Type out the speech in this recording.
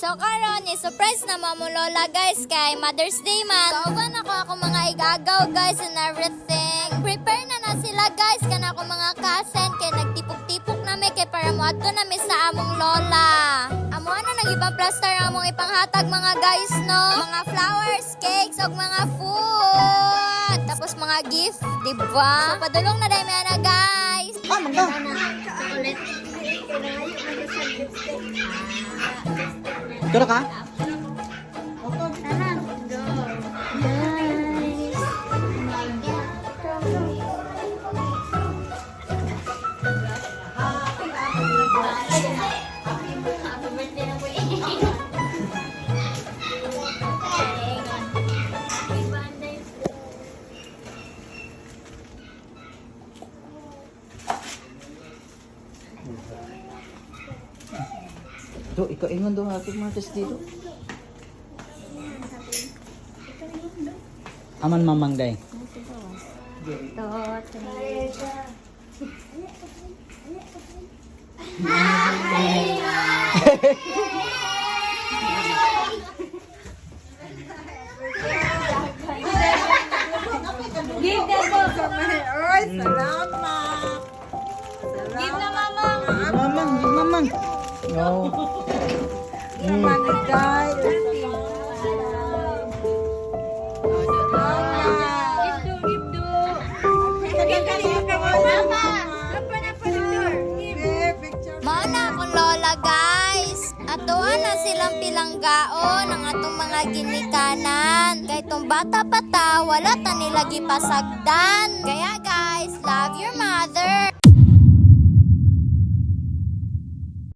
So karon ni surprise na mo lola guys kay Mother's Day man. Kauban ako mga igagaw guys and everything. Prepare na sila guys kana ako mga cousin kay nagtipok-tipok na kay para moadto na sa among lola. Amo na nang ibang plaster among ipanghatag mga guys no. Mga flowers, cakes ug mga food. Tapos mga gift, di ba? So padulong na dai na guys. Ah, mangga. Kira ka? Do, ikaw ingon do ato mga test dito. Aman mamang day. Give them po. Oy, salamat. Give na mamang. Mamang, mamang. No. Manigay. Mauna akong lola guys. Atuan na silang pilanggaon ang atong mga ginikanan. Kay tong bata pa ta, wala ta nila gipasagdan. Kaya guys, love your mother.